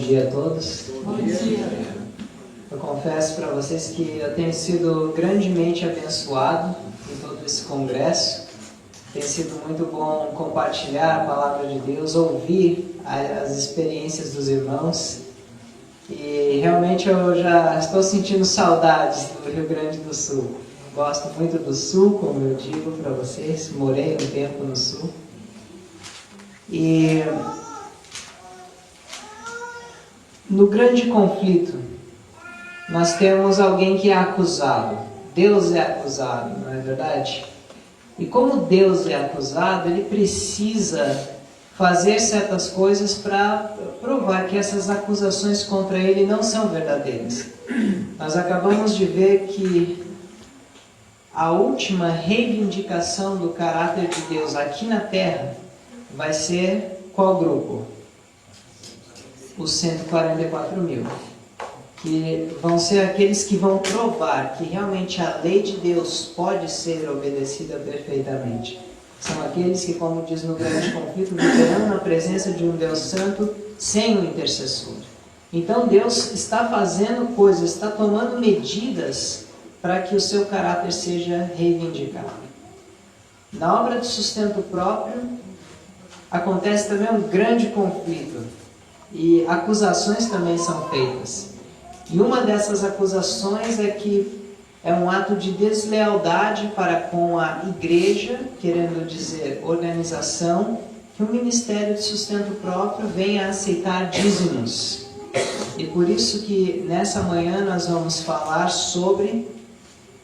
dia a todos. Bom dia. Eu confesso para vocês que eu tenho sido grandemente abençoado em todo esse congresso. Tem sido muito bom compartilhar a palavra de Deus, ouvir as experiências dos irmãos. E realmente eu já estou sentindo saudades do Rio Grande do Sul. Gosto muito do Sul, como eu digo para vocês. Morei um tempo no Sul. E no grande conflito, nós temos alguém que é acusado. Deus é acusado, não é verdade? E como Deus é acusado, ele precisa fazer certas coisas para provar que essas acusações contra ele não são verdadeiras. Nós acabamos de ver que a última reivindicação do caráter de Deus aqui na Terra vai ser qual grupo? Os 144 mil. Que vão ser aqueles que vão provar que realmente a lei de Deus pode ser obedecida perfeitamente. São aqueles que, como diz no grande conflito, viverão na presença de um Deus santo sem um intercessor. Então Deus está fazendo coisas, está tomando medidas para que o seu caráter seja reivindicado. Na obra de sustento próprio, acontece também um grande conflito. E acusações também são feitas. E uma dessas acusações é que é um ato de deslealdade para com a igreja, querendo dizer organização, que o Ministério de Sustento Próprio venha a aceitar dízimos. E por isso que nessa manhã nós vamos falar sobre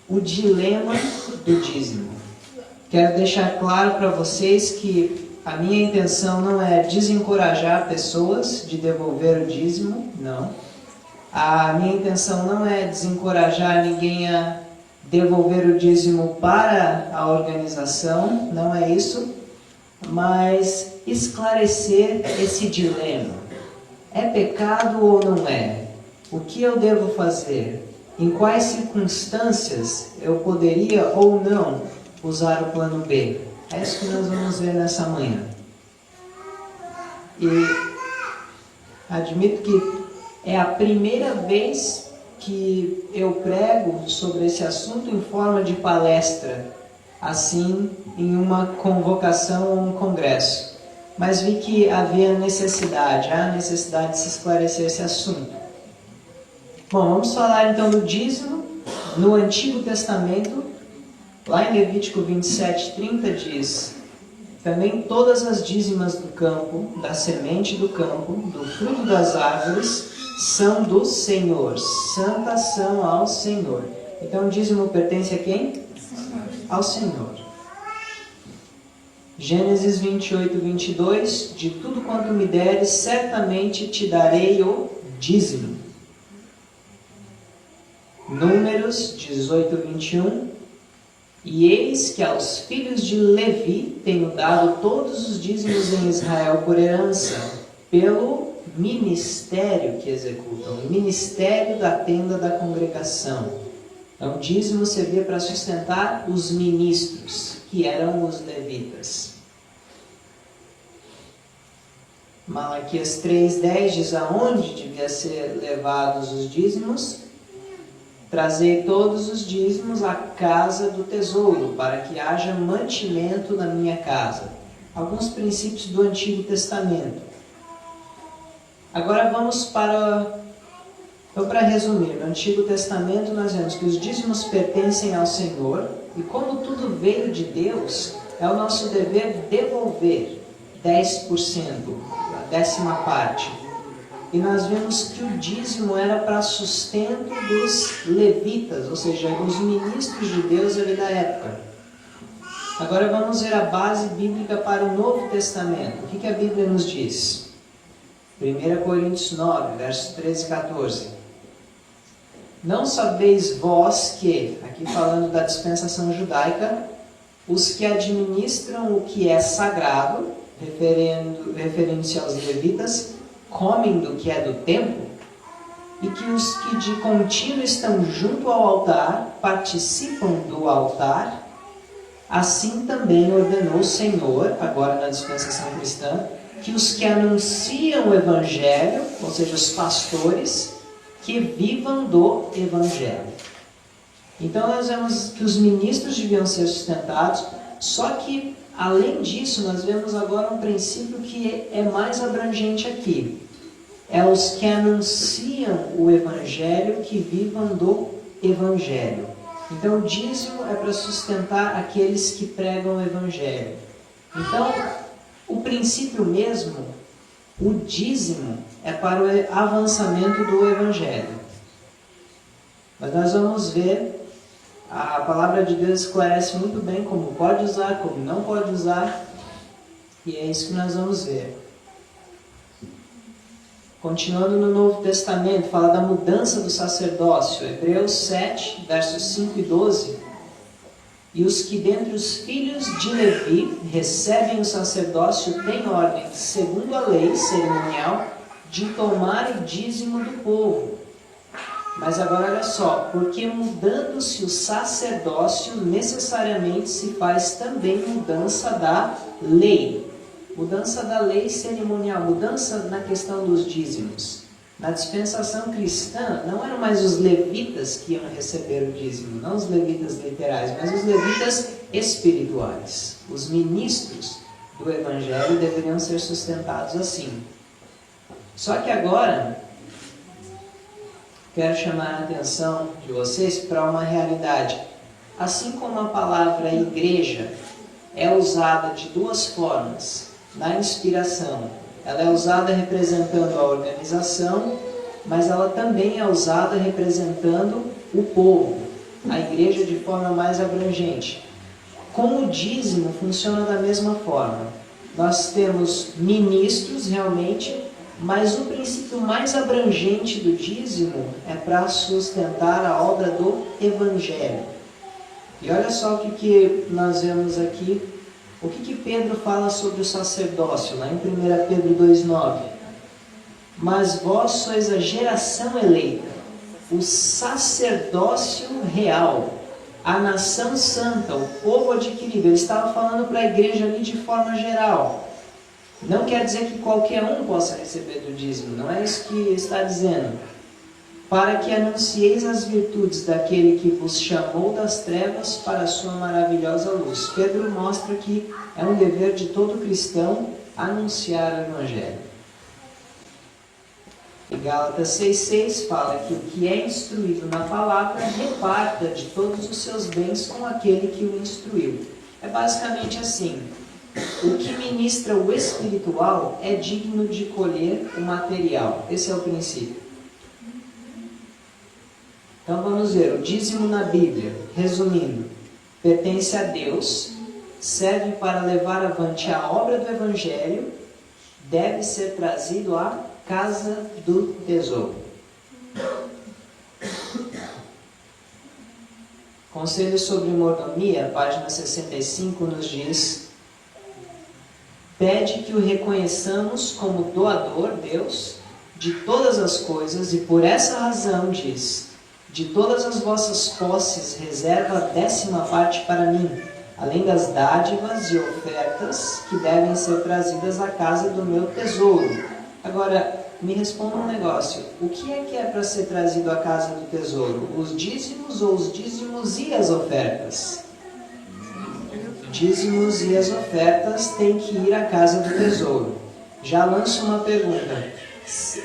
o dilema do dízimo. Quero deixar claro para vocês que a minha intenção não é desencorajar pessoas de devolver o dízimo, não. A minha intenção não é desencorajar ninguém a devolver o dízimo para a organização, não é isso, mas esclarecer esse dilema. É pecado ou não é? O que eu devo fazer? Em quais circunstâncias eu poderia ou não usar o plano B? É isso que nós vamos ver nessa manhã. E admito que é a primeira vez que eu prego sobre esse assunto em forma de palestra, assim, em uma convocação ou um congresso. Mas vi que havia há necessidade de se esclarecer esse assunto. Bom, vamos falar então do dízimo. No Antigo Testamento, lá em Levítico 27:30 diz: também todas as dízimas do campo, da semente do campo, do fruto das árvores, são do Senhor, santas são ao Senhor. Então o dízimo pertence a quem? Ao Senhor. Gênesis 28:22, de tudo quanto me deres, certamente te darei o dízimo. Números 18:21, e eis que aos filhos de Levi tenho dado todos os dízimos em Israel por herança, pelo ministério que executam, o ministério da tenda da congregação. Então, o dízimo servia para sustentar os ministros, que eram os levitas. Malaquias 3:10 diz aonde devia ser levados os dízimos. Trazei todos os dízimos à casa do tesouro, para que haja mantimento na minha casa. Alguns princípios do Antigo Testamento. Agora vamos para resumir, no Antigo Testamento nós vemos que os dízimos pertencem ao Senhor, e como tudo veio de Deus, é o nosso dever devolver 10%, a 10ª parte. E nós vimos que o dízimo era para sustento dos levitas, ou seja, os ministros de Deus ali da época. Agora vamos ver a base bíblica para o Novo Testamento. O que a Bíblia nos diz? 1 Coríntios 9, versos 13 e 14. Não sabeis vós que, aqui falando da dispensação judaica, os que administram o que é sagrado, referindo-se aos levitas, comem do que é do templo, e que os que de contínuo estão junto ao altar participam do altar, assim também ordenou o Senhor, agora na dispensação cristã, que os que anunciam o Evangelho, ou seja, os pastores, que vivam do Evangelho. Então nós vemos que os ministros deviam ser sustentados, só que, além disso, nós vemos agora um princípio que é mais abrangente aqui. É os que anunciam o Evangelho, que vivam do Evangelho. Então o dízimo é para sustentar aqueles que pregam o Evangelho. Então, o princípio mesmo, o dízimo, é para o avançamento do Evangelho. Mas nós vamos ver, a palavra de Deus esclarece muito bem como pode usar, como não pode usar, e é isso que nós vamos ver. Continuando no Novo Testamento, fala da mudança do sacerdócio. Hebreus 7, versos 5 e 12. E os que dentre os filhos de Levi recebem o sacerdócio têm ordem, segundo a lei cerimonial, de tomar o dízimo do povo. Mas agora olha só, porque mudando-se o sacerdócio, necessariamente se faz também mudança da lei. Mudança da lei cerimonial, mudança na questão dos dízimos. Na dispensação cristã, não eram mais os levitas que iam receber o dízimo, não os levitas literais, mas os levitas espirituais. Os ministros do Evangelho deveriam ser sustentados assim. Só que agora, quero chamar a atenção de vocês para uma realidade. Assim como a palavra igreja é usada de duas formas na inspiração, ela é usada representando a organização, mas ela também é usada representando o povo, a igreja de forma mais abrangente. Com o dízimo funciona da mesma forma. Nós temos ministros realmente, mas o princípio mais abrangente do dízimo é para sustentar a obra do Evangelho. E olha só o que nós vemos aqui. O que Pedro fala sobre o sacerdócio, lá em 1 Pedro 2,9? Mas vós sois a geração eleita, o sacerdócio real, a nação santa, o povo adquirido. Ele estava falando para a igreja ali de forma geral. Não quer dizer que qualquer um possa receber do dízimo, não é isso que está dizendo. Para que anuncieis as virtudes daquele que vos chamou das trevas para a sua maravilhosa luz. Pedro mostra que é um dever de todo cristão anunciar o Evangelho. E Gálatas 6,6 fala que o que é instruído na palavra reparta de todos os seus bens com aquele que o instruiu. É basicamente assim. O que ministra o espiritual é digno de colher o material. Esse é o princípio. Então vamos ver, o dízimo na Bíblia, resumindo, pertence a Deus, serve para levar avante a obra do Evangelho, deve ser trazido à casa do tesouro. Conselho sobre mordomia, página 65, nos diz: pede que o reconheçamos como doador, Deus, de todas as coisas, e por essa razão diz: de todas as vossas posses reserva a 10ª parte para mim, além das dádivas e ofertas que devem ser trazidas à casa do meu tesouro. Agora, me responda um negócio. O que é para ser trazido à casa do tesouro? Os dízimos ou os dízimos e as ofertas? Dízimos e as ofertas têm que ir à casa do tesouro. Já lanço uma pergunta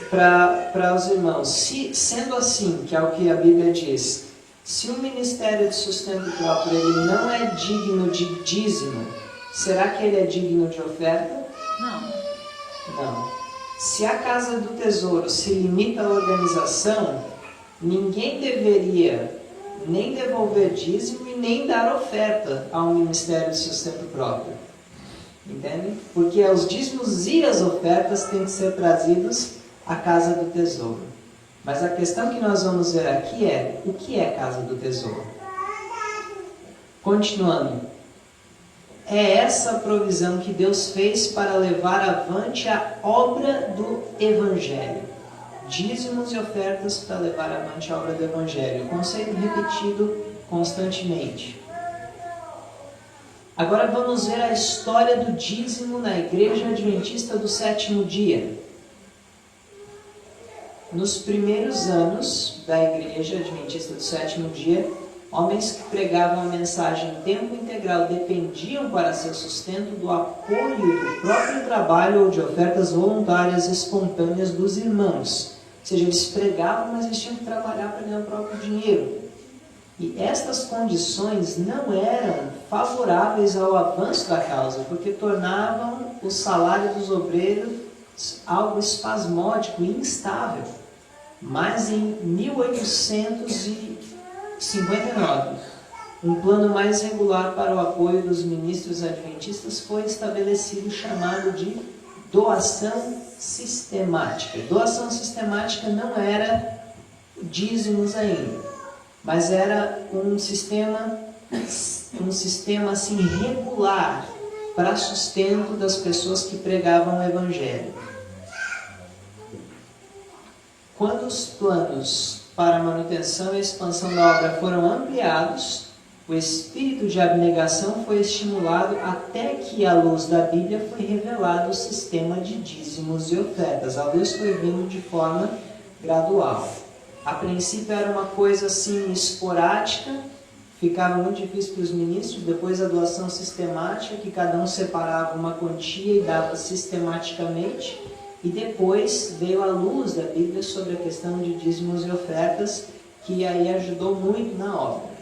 para os irmãos. Sendo assim, que é o que a Bíblia diz, se o ministério de sustento próprio ele não é digno de dízimo, será que ele é digno de oferta? Não. Se a casa do tesouro se limita à organização, ninguém deveria nem devolver dízimo e nem dar oferta ao ministério de sustento próprio. Entende? Porque os dízimos e as ofertas têm que ser trazidos à casa do tesouro. Mas a questão que nós vamos ver aqui é: o que é casa do tesouro? Continuando. É essa a provisão que Deus fez para levar avante a obra do Evangelho. Dízimos e ofertas para levar avante a obra do Evangelho. Conceito repetido constantemente. Agora vamos ver a história do dízimo na Igreja Adventista do Sétimo Dia. Nos primeiros anos da Igreja Adventista do Sétimo Dia, homens que pregavam a mensagem em tempo integral dependiam para seu sustento do apoio do próprio trabalho ou de ofertas voluntárias espontâneas dos irmãos. Ou seja, eles pregavam, mas eles tinham que trabalhar para ganhar o próprio dinheiro. E estas condições não eram favoráveis ao avanço da causa, porque tornavam o salário dos obreiros algo espasmódico e instável. Mas em 1859, um plano mais regular para o apoio dos ministros adventistas foi estabelecido, chamado de doação sistemática. Doação sistemática não era dízimos ainda, mas era um sistema assim regular para sustento das pessoas que pregavam o Evangelho. Quando os planos para a manutenção e expansão da obra foram ampliados, o espírito de abnegação foi estimulado até que, à luz da Bíblia, foi revelado o sistema de dízimos e ofertas. A luz foi vindo de forma gradual. A princípio era uma coisa assim esporádica, ficava muito difícil para os ministros. Depois a doação sistemática, que cada um separava uma quantia e dava sistematicamente. E depois veio a luz da Bíblia sobre a questão de dízimos e ofertas, que aí ajudou muito na obra.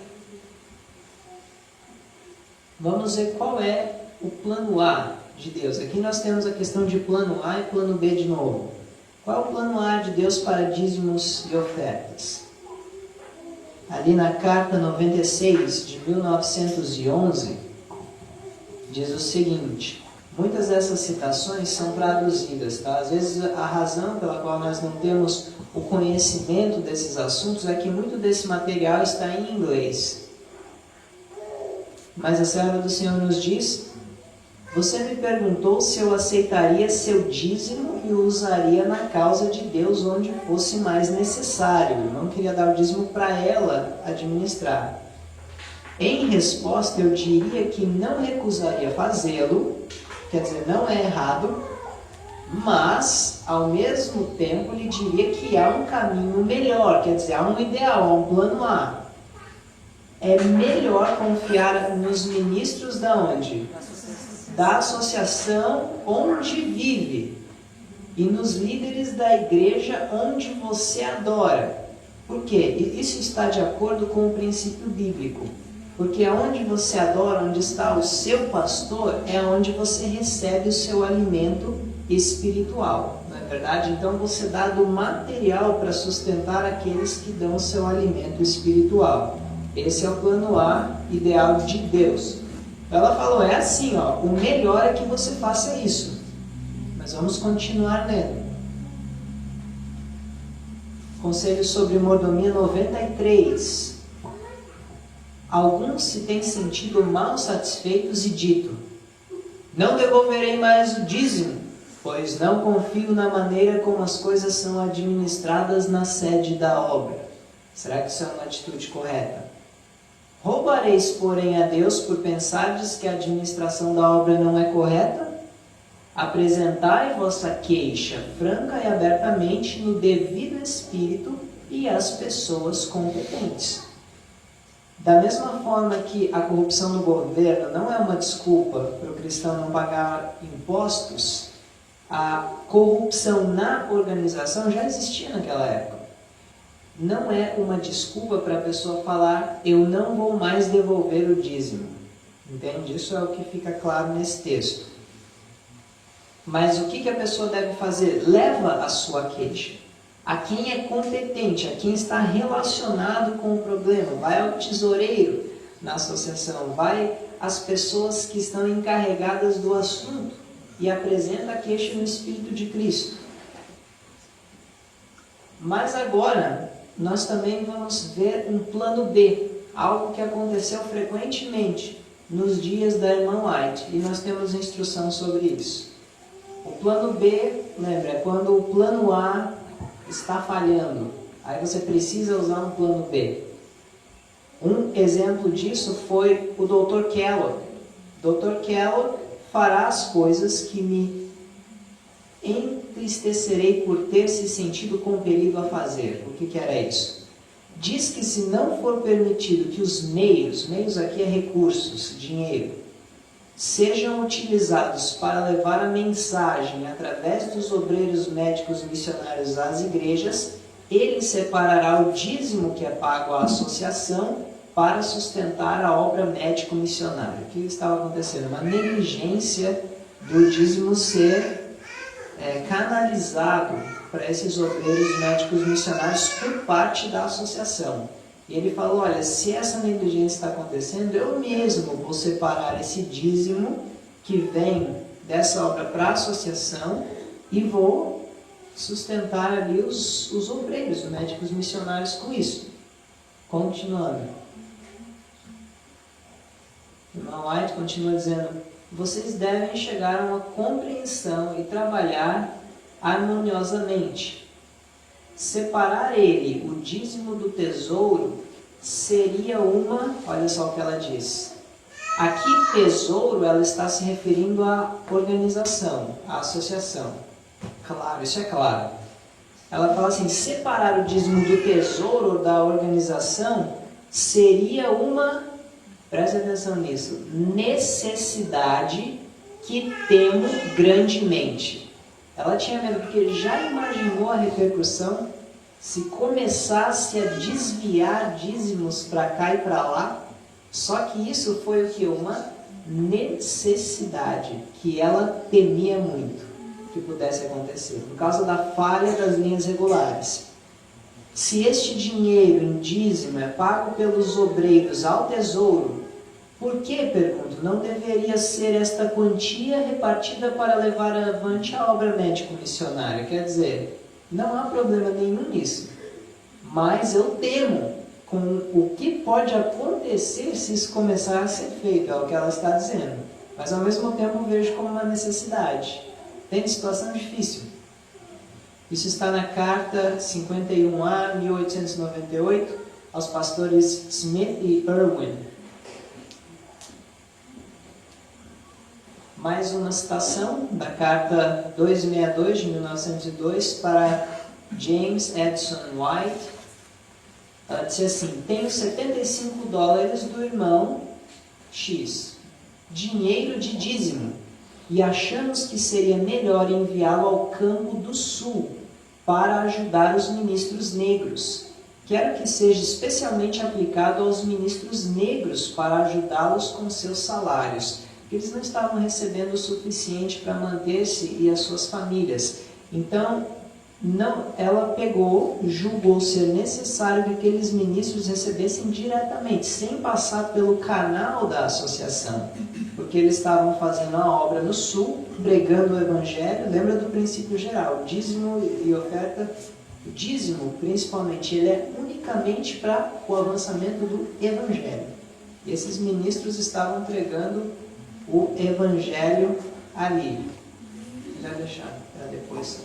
Vamos ver qual é o plano A de Deus. Aqui nós temos a questão de plano A e plano B de novo. Qual é o plano A de Deus para dízimos e ofertas? Ali na carta 96 de 1911, diz o seguinte: muitas dessas citações são traduzidas, tá? Às vezes a razão pela qual nós não temos o conhecimento desses assuntos é que muito desse material está em inglês. Mas a serva do Senhor nos diz: você me perguntou se eu aceitaria seu dízimo e o usaria na causa de Deus onde fosse mais necessário. Eu não queria dar o dízimo para ela administrar. Em resposta, eu diria que não recusaria fazê-lo, quer dizer, não é errado, mas, ao mesmo tempo, lhe diria que há um caminho melhor, quer dizer, há um ideal, há um plano A. É melhor confiar nos ministros da onde? Da associação onde vive e nos líderes da igreja onde você adora. Por quê? Isso está de acordo com o princípio bíblico. Porque onde você adora, onde está o seu pastor, é onde você recebe o seu alimento espiritual. Não é verdade? Então você dá do material para sustentar aqueles que dão o seu alimento espiritual. Esse é o plano A ideal de Deus. Ela falou, é assim, ó, o melhor é que você faça isso. Mas vamos continuar lendo. Conselho sobre mordomia 93. Alguns se têm sentido mal satisfeitos e dito: não devolverei mais o dízimo, pois não confio na maneira como as coisas são administradas na sede da obra. Será que isso é uma atitude correta? Roubareis, porém, a Deus por pensardes que a administração da obra não é correta? Apresentai vossa queixa franca e abertamente no devido espírito e às pessoas competentes. Da mesma forma que a corrupção no governo não é uma desculpa para o cristão não pagar impostos, a corrupção na organização já existia naquela época. Não é uma desculpa para a pessoa falar, eu não vou mais devolver o dízimo. Entende? Isso é o que fica claro nesse texto. Mas o que a pessoa deve fazer? Leva a sua queixa a quem é competente, a quem está relacionado com o problema. Vai ao tesoureiro na associação, vai às pessoas que estão encarregadas do assunto e apresenta a queixa no Espírito de Cristo. Mas agora nós também vamos ver um plano B, algo que aconteceu frequentemente nos dias da irmã White, e nós temos instrução sobre isso. O plano B, lembra, é quando o plano A está falhando, aí você precisa usar um plano B. Um exemplo disso foi o Dr. Kellogg. Dr. Kellogg fará as coisas que me entristecerei por ter se sentido compelido a fazer. O que era isso? Diz que se não for permitido que os meios aqui é recursos, dinheiro, sejam utilizados para levar a mensagem através dos obreiros médicos missionários às igrejas, ele separará o dízimo que é pago à associação para sustentar a obra médico-missionária. O que estava acontecendo? Uma negligência do dízimo ser canalizado para esses obreiros médicos missionários por parte da associação. E ele falou, olha, se essa negligência está acontecendo, eu mesmo vou separar esse dízimo que vem dessa obra para a associação e vou sustentar ali os obreiros médicos missionários com isso. Continuando. O irmão White continua dizendo, vocês devem chegar a uma compreensão e trabalhar harmoniosamente. Separar ele, o dízimo do tesouro, seria uma... Olha só o que ela diz. Aqui, tesouro, ela está se referindo à organização, à associação. Claro, isso é claro. Ela fala assim, separar o dízimo do tesouro da organização seria uma... Preste atenção nisso. Necessidade que temo grandemente. Ela tinha medo, porque já imaginou a repercussão se começasse a desviar dízimos para cá e para lá? Só que isso foi o que? Uma necessidade que ela temia muito que pudesse acontecer, por causa da falha das linhas regulares. Se este dinheiro em dízimo é pago pelos obreiros ao tesouro, por que, pergunto, não deveria ser esta quantia repartida para levar avante a obra médico-missionária? Quer dizer, não há problema nenhum nisso. Mas eu temo com o que pode acontecer se isso começar a ser feito, é o que ela está dizendo. Mas ao mesmo tempo vejo como uma necessidade. Tem situação difícil. Isso está na carta 51A, 1898, aos pastores Smith e Irwin. Mais uma citação da carta 262 de 1902 para James Edson White. Ela disse assim, tenho $75 do irmão X, dinheiro de dízimo, e achamos que seria melhor enviá-lo ao campo do sul para ajudar os ministros negros. Quero que seja especialmente aplicado aos ministros negros para ajudá-los com seus salários. Eles não estavam recebendo o suficiente para manter-se e as suas famílias. Então, ela julgou ser necessário que aqueles ministros recebessem diretamente, sem passar pelo canal da associação. Porque eles estavam fazendo a obra no sul, pregando o evangelho. Lembra do princípio geral, dízimo e oferta. O dízimo, principalmente, ele é unicamente para o avançamento do evangelho. E esses ministros estavam pregando o evangelho ali. Já deixar para depois.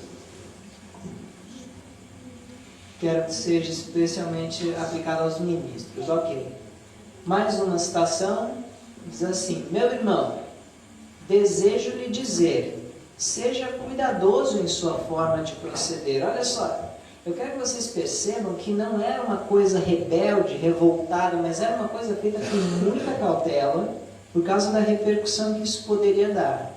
Quero que seja especialmente aplicado aos ministros. Ok. Mais uma citação. Diz assim, meu irmão, desejo lhe dizer, seja cuidadoso em sua forma de proceder. Olha só, eu quero que vocês percebam que não era uma coisa rebelde, revoltada, mas era uma coisa feita com muita cautela, por causa da repercussão que isso poderia dar.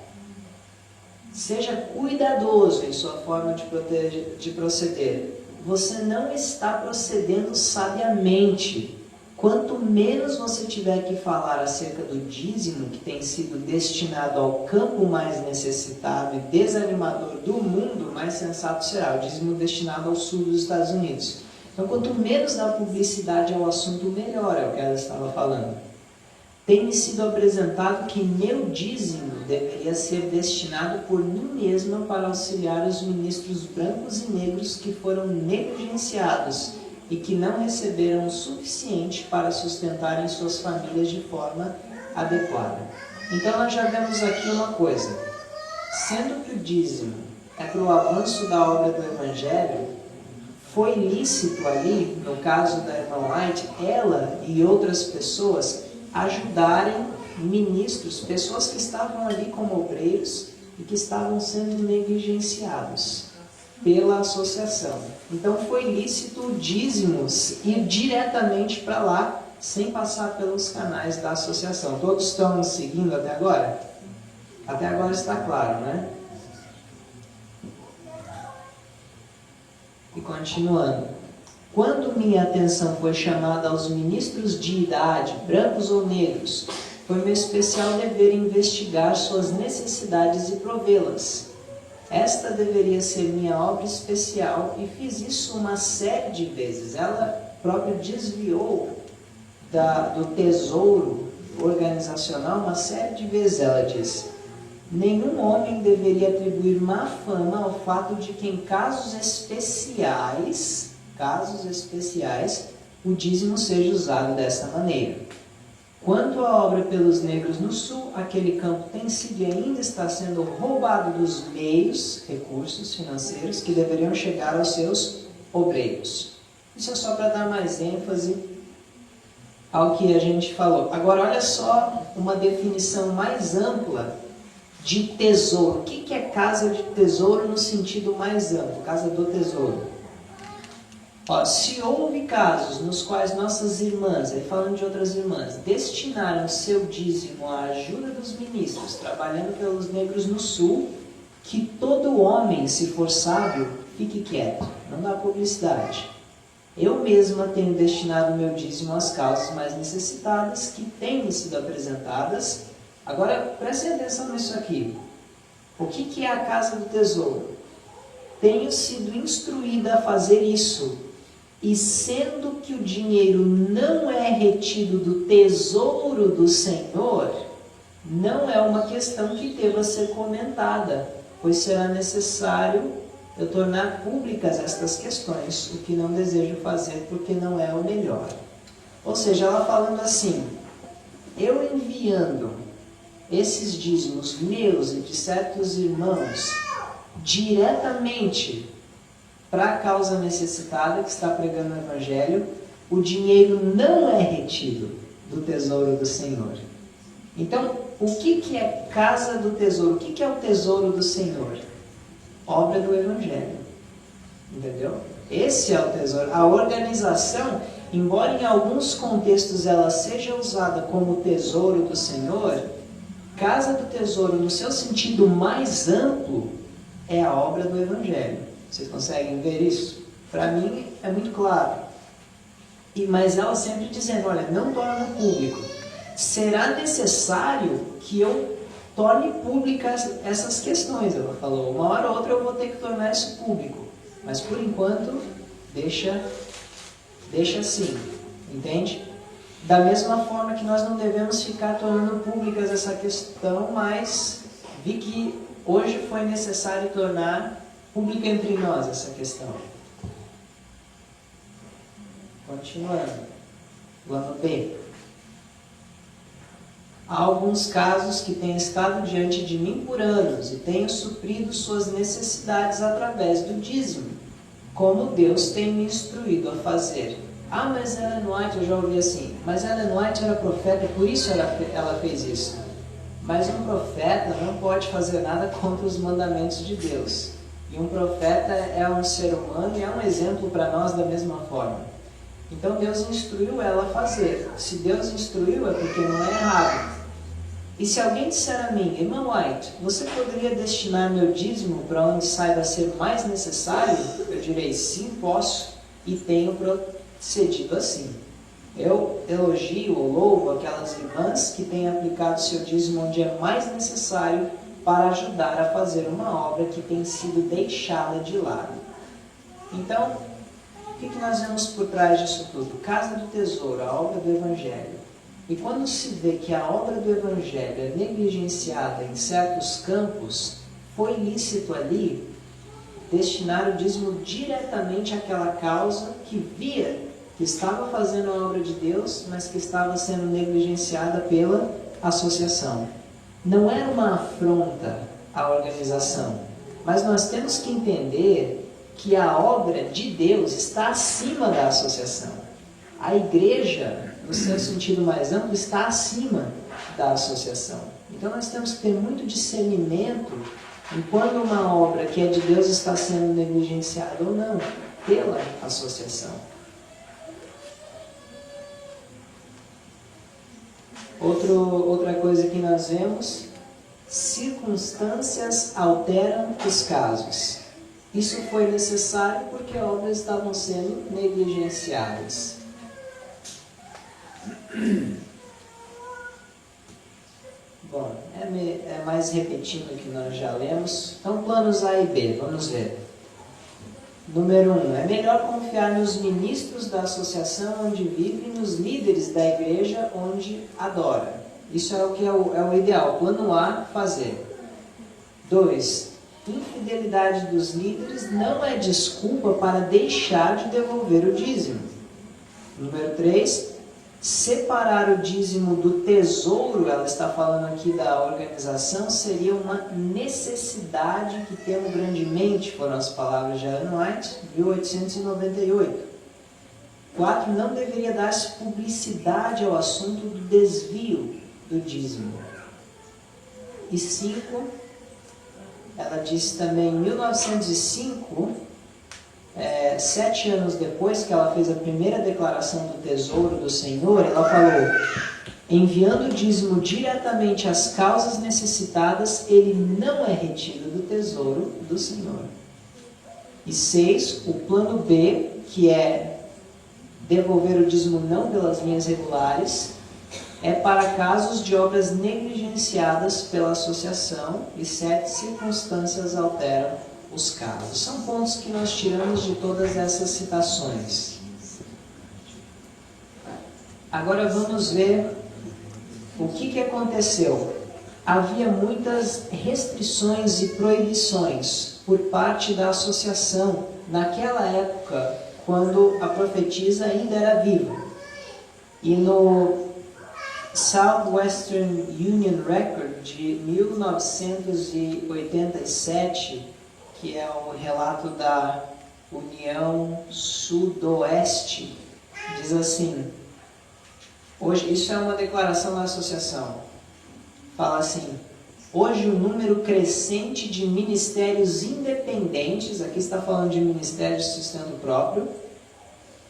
Seja cuidadoso em sua forma de proceder. Você não está procedendo sabiamente. Quanto menos você tiver que falar acerca do dízimo que tem sido destinado ao campo mais necessitado e desanimador do mundo, mais sensato será. O dízimo destinado ao sul dos Estados Unidos. Então, quanto menos dar publicidade ao assunto, melhor, é o que ela estava falando. Tem-me sido apresentado que meu dízimo deveria ser destinado por mim mesma para auxiliar os ministros brancos e negros que foram negligenciados e que não receberam o suficiente para sustentarem suas famílias de forma adequada. Então nós já vemos aqui uma coisa. Sendo que o dízimo é para o avanço da obra do Evangelho, foi lícito ali, no caso da irmã White, ela e outras pessoas ajudarem ministros, pessoas que estavam ali como obreiros e que estavam sendo negligenciados pela associação. Então foi lícito dízimos ir diretamente para lá, sem passar pelos canais da associação. Todos estão seguindo até agora? Até agora está claro, né? E continuando. Quando minha atenção foi chamada aos ministros de idade, brancos ou negros, foi meu especial dever investigar suas necessidades e provê-las. Esta deveria ser minha obra especial e fiz isso uma série de vezes. Ela própria desviou do tesouro organizacional uma série de vezes. Ela disse: nenhum homem deveria atribuir má fama ao fato de que em casos especiais, o dízimo seja usado dessa maneira. Quanto à obra pelos negros no sul, aquele campo tem sido e ainda está sendo roubado dos meios, recursos financeiros que deveriam chegar aos seus obreiros. Isso é só para dar mais ênfase ao que a gente falou. Agora, olha só uma definição mais ampla de tesouro. O que é casa de tesouro no sentido mais amplo? Casa do tesouro. Se houve casos nos quais nossas irmãs, aí falando de outras irmãs, destinaram seu dízimo à ajuda dos ministros, trabalhando pelos negros no sul, que todo homem, se for sábio, fique quieto, não dá publicidade. Eu mesma tenho destinado meu dízimo às causas mais necessitadas que têm me sido apresentadas. Agora, prestem atenção nisso aqui. O que é a casa do tesouro? Tenho sido instruída a fazer isso. E sendo que o dinheiro não é retido do tesouro do Senhor, não é uma questão que deva ser comentada, pois será necessário eu tornar públicas estas questões, o que não desejo fazer porque não é o melhor. Ou seja, ela falando assim: eu enviando esses dízimos meus e de certos irmãos diretamente para a causa necessitada que está pregando o Evangelho, o dinheiro não é retido do tesouro do Senhor. Então, o que é casa do tesouro? O que é o tesouro do Senhor? Obra do Evangelho. Entendeu? Esse é o tesouro. A organização, embora em alguns contextos ela seja usada como tesouro do Senhor, casa do tesouro, no seu sentido mais amplo, é a obra do Evangelho. Vocês conseguem ver isso? Para mim é muito claro. Mas ela sempre dizendo: olha, não torna público. Será necessário que eu torne públicas essas questões. Ela falou: uma hora ou outra eu vou ter que tornar isso público. Mas por enquanto, deixa assim. Entende? Da mesma forma que nós não devemos ficar tornando públicas essa questão, mas vi que hoje foi necessário tornar pública entre nós essa questão. Continuando. Plano B. Há alguns casos que têm estado diante de mim por anos e tenho suprido suas necessidades através do dízimo, como Deus tem me instruído a fazer. Mas Ellen White, eu já ouvi assim, mas Ellen White era profeta e por isso ela fez isso. Mas um profeta não pode fazer nada contra os mandamentos de Deus. E um profeta é um ser humano e é um exemplo para nós da mesma forma. Então Deus instruiu ela a fazer. Se Deus instruiu é porque não é errado. E se alguém disser a mim: irmã White, você poderia destinar meu dízimo para onde saiba ser mais necessário? Eu direi: sim, posso, e tenho procedido assim. Eu elogio ou louvo aquelas irmãs que têm aplicado seu dízimo onde é mais necessário para ajudar a fazer uma obra que tem sido deixada de lado. Então, o que nós vemos por trás disso tudo? Casa do tesouro, a obra do Evangelho. E quando se vê que a obra do Evangelho é negligenciada em certos campos, foi lícito ali destinar o dízimo diretamente àquela causa que via que estava fazendo a obra de Deus, mas que estava sendo negligenciada pela associação. Não era uma afronta à organização, mas nós temos que entender que a obra de Deus está acima da associação. A igreja, no seu sentido mais amplo, está acima da associação. Então nós temos que ter muito discernimento em quando uma obra que é de Deus está sendo negligenciada ou não pela associação. Outra coisa que nós vemos, circunstâncias alteram os casos. Isso foi necessário porque obras estavam sendo negligenciadas. Bom, é mais repetindo o que nós já lemos. Então, planos A e B, vamos ver. Número 1. É melhor confiar nos ministros da associação onde vive e nos líderes da igreja onde adora. Isso é o que é o ideal. Plano A, fazer. 2. Infidelidade dos líderes não é desculpa para deixar de devolver o dízimo. Número 3. Separar o dízimo do tesouro, ela está falando aqui da organização, seria uma necessidade que temos grandemente, foram as palavras de Ellen White, 1898. 4. Não deveria dar-se publicidade ao assunto do desvio do dízimo. E 5, ela disse também em 1905, 7 anos depois que ela fez a primeira declaração do tesouro do Senhor, ela falou: enviando o dízimo diretamente às causas necessitadas, ele não é retido do tesouro do Senhor. E 6, o plano B, que é devolver o dízimo não pelas linhas regulares, é para casos de obras negligenciadas pela associação. E 7, circunstâncias alteram os casos. São pontos que nós tiramos de todas essas citações. Agora vamos ver o que aconteceu. Havia muitas restrições e proibições por parte da associação naquela época, quando a profetisa ainda era viva. E no Southwestern Union Record de 1987, que é o relato da União Sudoeste, diz assim, hoje, isso é uma declaração da associação, fala assim: hoje o número crescente de ministérios independentes, aqui está falando de ministérios de sustento próprio,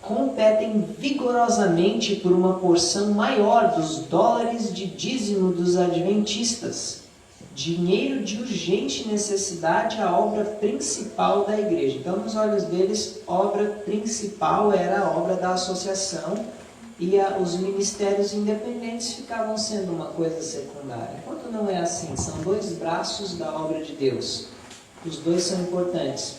competem vigorosamente por uma porção maior dos dólares de dízimo dos adventistas, dinheiro de urgente necessidade, a obra principal da igreja. Então, nos olhos deles, obra principal era a obra da associação e os ministérios independentes ficavam sendo uma coisa secundária. Enquanto não é assim, são dois braços da obra de Deus. Os dois são importantes.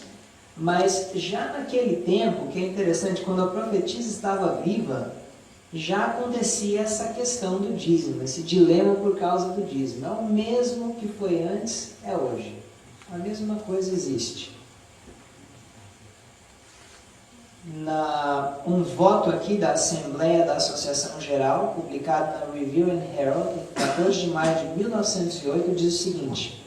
Mas já naquele tempo, que é interessante, quando a profetisa estava viva, já acontecia essa questão do dízimo, esse dilema por causa do dízimo. É o mesmo que foi antes, é hoje. A mesma coisa existe. Um voto aqui da Assembleia da Associação Geral, publicado na Review and Herald, em 14 de maio de 1908, diz o seguinte: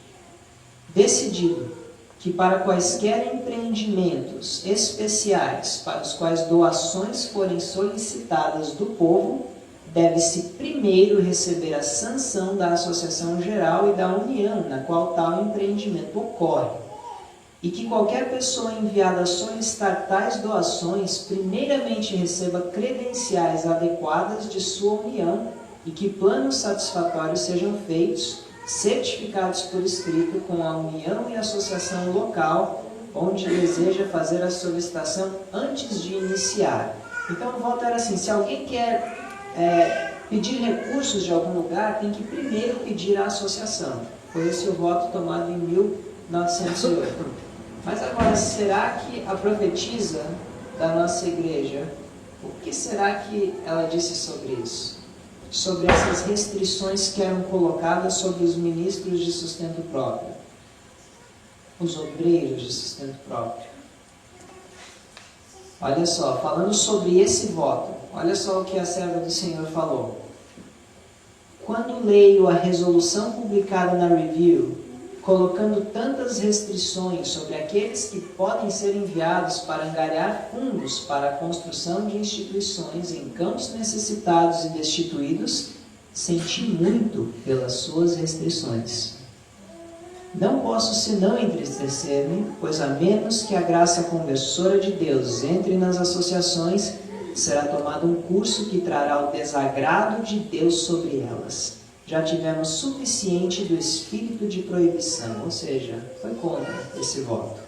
decidido que para quaisquer empreendimentos especiais para os quais doações forem solicitadas do povo, deve-se primeiro receber a sanção da Associação Geral e da União na qual tal empreendimento ocorre, e que qualquer pessoa enviada a solicitar tais doações primeiramente receba credenciais adequadas de sua união e que planos satisfatórios sejam feitos, certificados por escrito com a união e associação local onde deseja fazer a solicitação antes de iniciar. Então o voto era assim: se alguém quer pedir recursos de algum lugar, tem que primeiro pedir à associação. Foi esse o voto tomado em 1908. Mas agora, será que a profetisa da nossa igreja, o que será que ela disse sobre isso? Sobre essas restrições que eram colocadas sobre os ministros de sustento próprio, os obreiros de sustento próprio. Olha só, falando sobre esse voto, olha só o que a serva do Senhor falou. Quando leio a resolução publicada na Review, colocando tantas restrições sobre aqueles que podem ser enviados para angariar fundos para a construção de instituições em campos necessitados e destituídos, senti muito pelas suas restrições. Não posso senão entristecer-me, pois a menos que a graça conversora de Deus entre nas associações, será tomado um curso que trará o desagrado de Deus sobre elas. Já tivemos suficiente do espírito de proibição, ou seja, foi contra esse voto.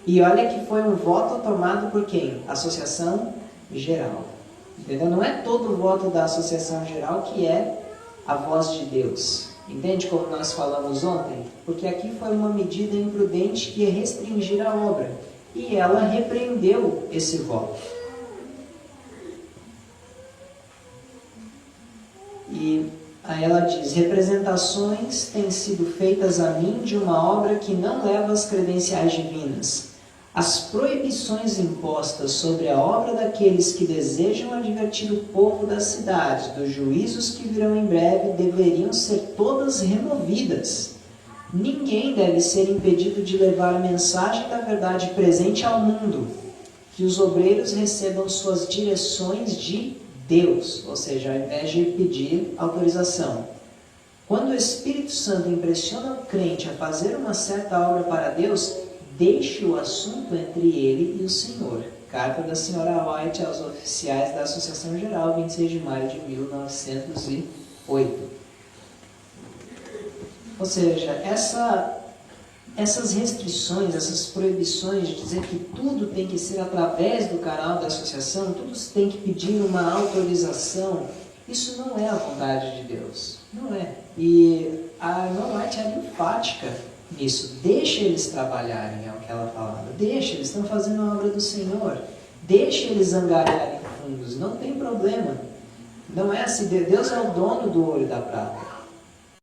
E olha que foi um voto tomado por quem? Associação Geral. Entendeu? Não é todo o voto da Associação Geral que é a voz de Deus. Entende como nós falamos ontem? Porque aqui foi uma medida imprudente que ia restringir a obra. E ela repreendeu esse voto. E aí ela diz: representações têm sido feitas a mim de uma obra que não leva as credenciais divinas. As proibições impostas sobre a obra daqueles que desejam advertir o povo das cidades dos juízos que virão em breve deveriam ser todas removidas. Ninguém deve ser impedido de levar a mensagem da verdade presente ao mundo. Que os obreiros recebam suas direções de Deus, ou seja, ao invés de pedir autorização. Quando o Espírito Santo impressiona o crente a fazer uma certa obra para Deus, deixe o assunto entre ele e o Senhor. Carta da Sra. White aos oficiais da Associação Geral, 26 de maio de 1908. Ou seja, essas restrições, essas proibições de dizer que tudo tem que ser através do canal da associação, tudo se tem que pedir uma autorização, isso não é a vontade de Deus. Não é. E a irmã White é enfática nisso. Deixa eles trabalharem, é o que ela falava. Deixa, eles estão fazendo a obra do Senhor. Deixa eles angariarem fundos, não tem problema. Não é assim, Deus é o dono do ouro e da prata.